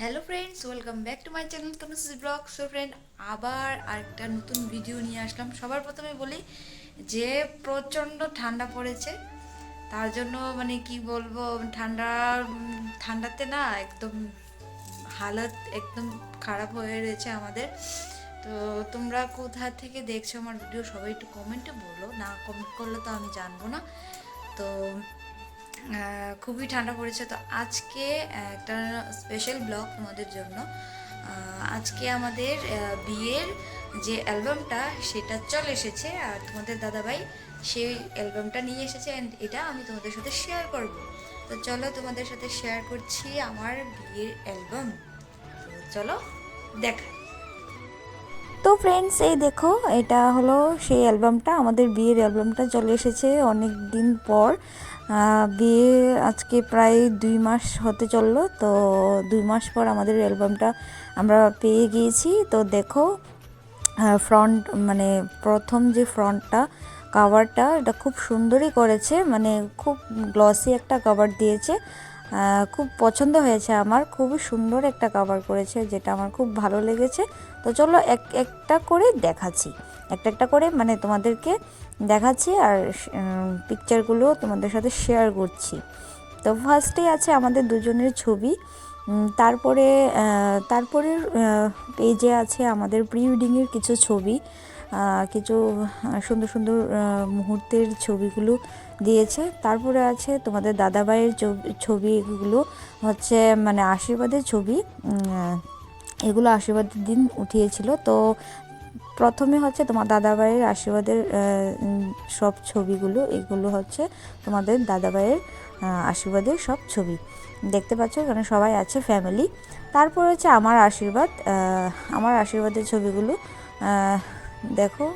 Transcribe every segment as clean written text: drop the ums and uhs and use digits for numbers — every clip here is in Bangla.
Hello friends, welcome back to my channel Tanushree blog. So friend, আবার আরেকটা নতুন ভিডিও নিয়ে আসলাম। সবার প্রথমে বলি যে প্রচণ্ড ঠান্ডা পড়েছে, তার জন্য মানে কি বলবো, ঠান্ডাতে না একদম হালত একদম খারাপ হয়ে রয়েছে আমাদের। তো তোমরা কোথা থেকে দেখছো আমার ভিডিও সবাই একটু কমেন্টে বলো, না কমেন্ট করলে তো আমি জানবো না। তো খুবই ঠান্ডা পড়েছে। তো আজকে একটা স্পেশাল ব্লগ তোমাদের জন্য। আজকে আমাদের বিয়ের যে অ্যালবামটা সেটা চলে এসেছে, আর তোমাদের দাদাভাই সেই অ্যালবামটা নিয়ে এসেছে, অ্যান্ড এটা আমি তোমাদের সাথে শেয়ার করব। তো চলো তোমাদের সাথে শেয়ার করছি আমার বিয়ের অ্যালবাম। তো চলো দেখা। তো ফ্রেন্ডস, এই দেখো, এটা হলো সেই অ্যালবামটা। আমাদের বিয়ের অ্যালবামটা চলে এসেছে অনেক দিন পর। বিয়ে আজকে প্রায় 2 মাস হতে চললো। তো 2 মাস পর আমাদের অ্যালবামটা আমরা পেয়ে গিয়েছি। তো দেখো, ফ্রন্ট মানে প্রথম যে ফ্রন্টটা কাভারটা, এটা খুব সুন্দরই করেছে, মানে খুব গ্লসি একটা কাভার দিয়েছে। খুব পছন্দ হয়েছে আমার, খুবই সুন্দর একটা কাভার করেছে, যেটা আমার খুব ভালো লেগেছে। তো চলো একটা করে দেখাচ্ছি, একটা একটা করে মানে তোমাদেরকে দেখাচ্ছি, আর পিকচারগুলো তোমাদের সাথে শেয়ার করছি। তো ফার্স্টে আছে আমাদের দুজনের ছবি। তারপরে তারপরের পেজে আছে আমাদের প্রি ওয়েডিংয়ের কিছু ছবি, কিছু সুন্দর সুন্দর মুহূর্তের ছবিগুলো দিয়েছে। তারপরে আছে তোমাদের দাদাভাইয়ের ছবি, এগুলো হচ্ছে মানে আশীর্বাদের ছবি। এগুলো আশীর্বাদের দিন উঠিয়েছিল। তো প্রথমে হচ্ছে তোমার দাদাভাইয়ের আশীর্বাদের সব ছবিগুলো, এগুলো হচ্ছে তোমাদের দাদাভাইয়ের আশীর্বাদের সব ছবি দেখতে পাচ্ছ, এখানে সবাই আছে ফ্যামিলি। তারপর হচ্ছে আমার আশীর্বাদ, আমার আশীর্বাদের ছবিগুলো দেখো।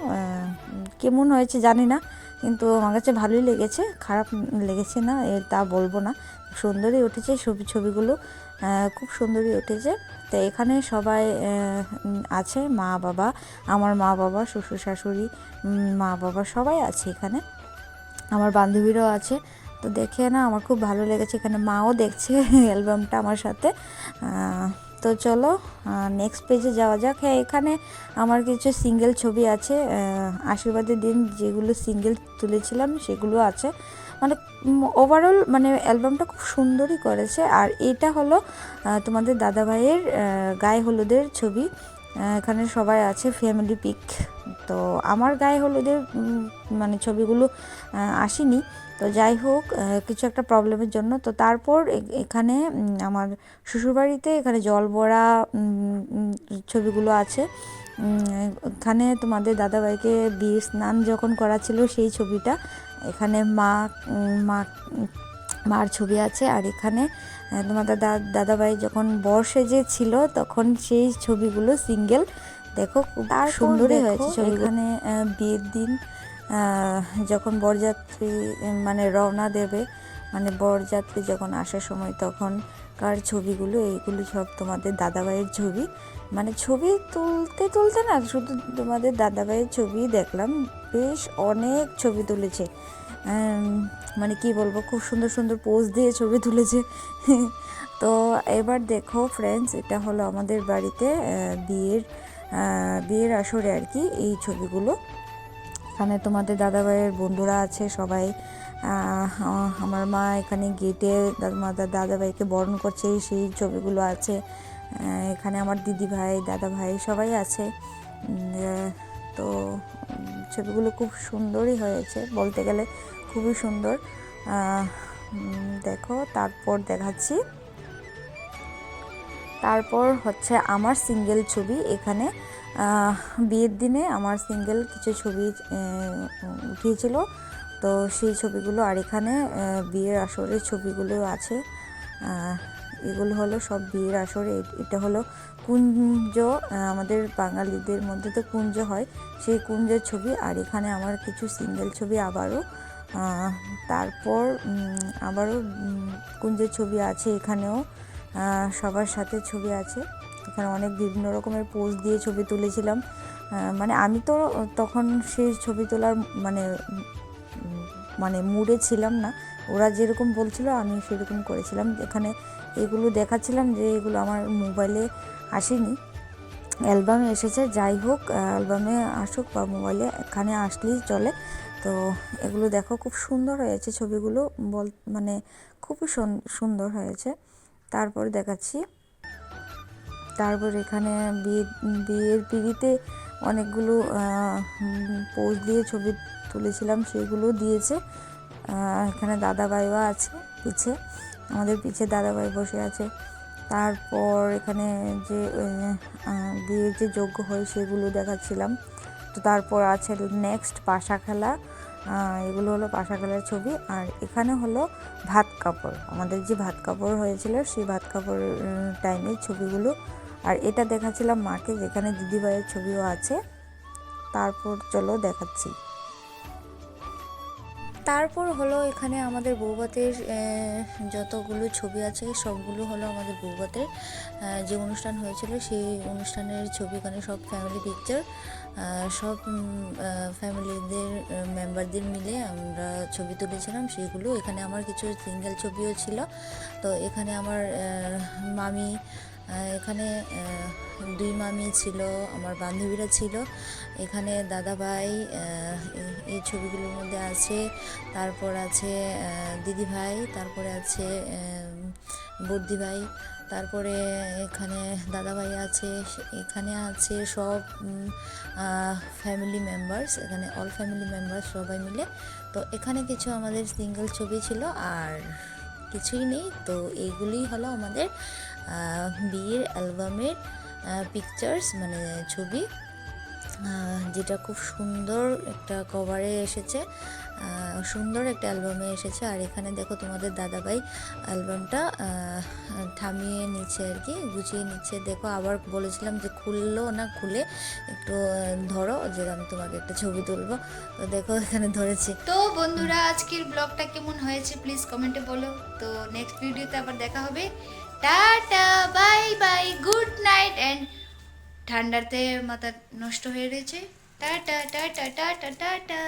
কেমন হয়েছে জানি না, কিন্তু আমার কাছে ভালোই লেগেছে, খারাপ লেগেছে না তা বলবো না। সুন্দরই উঠেছে ছবিগুলো, খুব সুন্দরই উঠেছে। তো এখানে সবাই আছে, মা বাবা, আমার মা বাবা, শ্বশুর শাশুড়ি, মা বাবা সবাই আছে এখানে, আমার বান্ধবীরাও আছে। তো দেখে না আমার খুব ভালো লেগেছে, এখানে মাও দেখছে অ্যালবামটা আমার সাথে। তো চলো নেক্সট পেজে যাওয়া যাক। হ্যাঁ, এখানে আমার কিছু সিঙ্গেল ছবি আছে, আশীর্বাদের দিন যেগুলো সিঙ্গেল তুলেছিলাম সেগুলো আছে। মানে ওভারঅল মানে অ্যালবামটা খুব সুন্দরই করেছে। আর এটা হলো তোমাদের দাদাভাইয়ের গায়ে হলুদের ছবি। এখানে সবাই আছে ফ্যামিলি পিক। তো আমার গায়ে হলুদের মানে ছবিগুলো আসেনি। তো যাই হোক, কিছু একটা প্রবলেমের জন্য। তো তারপর এখানে আমার শ্বশুরবাড়িতে এখানে জল ভরা ছবিগুলো আছে। এখানে তোমাদের দাদাভাইকে বিয়ের স্নান যখন করা ছিল সেই ছবিটা, এখানে মা মার ছবি আছে। আর এখানে তোমাদের দাদাভাই যখন বর সেজে ছিল তখন সেই ছবিগুলো সিঙ্গেল। দেখো খুব সুন্দরই হয়েছে ছবি। এখানে বিয়ের দিন যখন বরযাত্রী মানে রওনা দেবে, মানে বরযাত্রী যখন আসার সময় তখনকার ছবিগুলো, এইগুলো সব তোমাদের দাদাভাইয়ের ছবি। মানে ছবি তুলতে তুলতে না শুধু তোমাদের দাদাভাইয়ের ছবি দেখলাম, বেশ অনেক ছবি তুলেছে। মানে কি বলবো, খুব সুন্দর সুন্দর পোজ দিয়ে ছবি তুলেছে। তো এবার দেখো ফ্রেন্ডস, এটা হলো আমাদের বাড়িতে বিয়ের আসরে আর কি এই ছবিগুলো। এখানে তোমাদের দাদাভাইয়ের বন্ধুরা আছে সবাই। আমার মা এখানে গেটে দাদাভাইকে বরণ করছে, সেই ছবিগুলো আছে। এখানে আমার দিদি ভাই, দাদা ভাই সবাই আছে। তো ছবিগুলো খুব সুন্দরই হয়েছে বলতে গেলে, খুবই সুন্দর। দেখো তারপর দেখাচ্ছি। তারপর হচ্ছে আমার সিঙ্গেল ছবি। এখানে বিয়ের দিনে আমার সিঙ্গেল কিছু ছবি উঠিয়েছিল, তো সেই ছবিগুলো। আর এখানে বিয়ের আসরের ছবিগুলো আছে। এগুলো হলো সব বিয়ের আসরে। এটা হলো কুঞ্জ, আমাদের বাঙালিদের মধ্যে তো কুঞ্জ হয়, সেই কুঞ্জের ছবি। আর এখানে আমার কিছু সিঙ্গেল ছবি আবারও। তারপর আবারও কুঞ্জের ছবি আছে এখানেও, সবার সাথে ছবি আছে। এখানে অনেক বিভিন্ন রকমের পোজ দিয়ে ছবি তুলেছিলাম। মানে আমি তো তখন সেই ছবি তোলার মানে মানে মুডে ছিলাম না, ওরা যেরকম বলছিল আমি সেরকম করেছিলাম। এখানে এগুলো দেখাচ্ছিলাম যে এগুলো আমার মোবাইলে আসেনি, অ্যালবামে এসেছে। যাই হোক, অ্যালবামে আসুক বা মোবাইলে, এখানে আসলেই চলে। তো এগুলো দেখো, খুব সুন্দর হয়েছে ছবিগুলো, মানে খুবই সুন্দর হয়েছে। তারপর দেখাচ্ছি, তারপর এখানে বিয়ের পিড়িতে অনেকগুলো পোজ দিয়ে ছবি তুলেছিলাম, সেগুলো দিয়েছে। এখানে দাদাভাইও আছে পিছে, আমাদের পিছে দাদাভাই বসে আছে। তারপর এখানে যে বিয়ের যে যজ্ঞ হয় সেগুলো দেখাচ্ছিলাম। তো তারপর আছে নেক্সট পাশা খেলা, এগুলো হলো পাশা খেলার ছবি। আর এখানে হলো ভাত কাপড়, আমাদের যে ভাত কাপড় হয়েছিল সেই ভাত কাপড় টাইমের ছবিগুলো। আর এটা দেখাচ্ছিলাম মাকে, যেখানে দিদিভাইয়ের ছবিও আছে। তারপর চলো দেখাচ্ছি। তারপর হলো এখানে আমাদের বৌভাতের যতগুলো ছবি আছে সবগুলো হলো আমাদের বৌভাতের যে অনুষ্ঠান হয়েছিল সেই অনুষ্ঠানের ছবি। এখানে সব ফ্যামিলি পিকচার, সব ফ্যামিলিদের মেম্বারদের মিলে আমরা ছবি তুলেছিলাম সেগুলো। এখানে আমার কিছু সিঙ্গেল ছবিও ছিল। তো এখানে আমার মামি, এখানে দুই মামি ছিল, আমার বান্ধবীরা ছিল, এখানে দাদাভাই এই ছবিগুলোর মধ্যে আছে। তারপর আছে দিদিভাই, তারপরে আছে বর্দি ভাই, তারপরে এখানে দাদাভাই আছে, এখানে আছে সব ফ্যামিলি মেম্বার্স, এখানে অল ফ্যামিলি মেম্বার্স সবাই মিলে। তো এখানে কিছু আমাদের সিঙ্গেল ছবি ছিল, আর কিছুই নেই। তো এইগুলি হলো আমাদের বিয়ের অ্যালবামের পিকচার্স, মানে ছবি, যেটা খুব সুন্দর একটা কভারে এসেছে, সুন্দর একটা অ্যালবামে এসেছে। আর এখানে দেখো তোমাদের দাদাভাই অ্যালবামটা থামিয়ে নিচ্ছে আর কি, গুছিয়ে নিচ্ছে। দেখো, আবার বলেছিলাম যে খুললো না, খুলে একটু ধরো, যে আমি তোমাকে একটা ছবি তুলবো। তো দেখো এখানে ধরেছি। তো বন্ধুরা, আজকের ব্লগটা কেমন হয়েছে প্লিজ কমেন্টে বলো। তো নেক্সট ভিডিওতে আবার দেখা হবে। Tata, bye bye, good night. And ঠান্ডাতে মাথা নষ্ট হয়ে রয়েছে। Tata tata tata tata.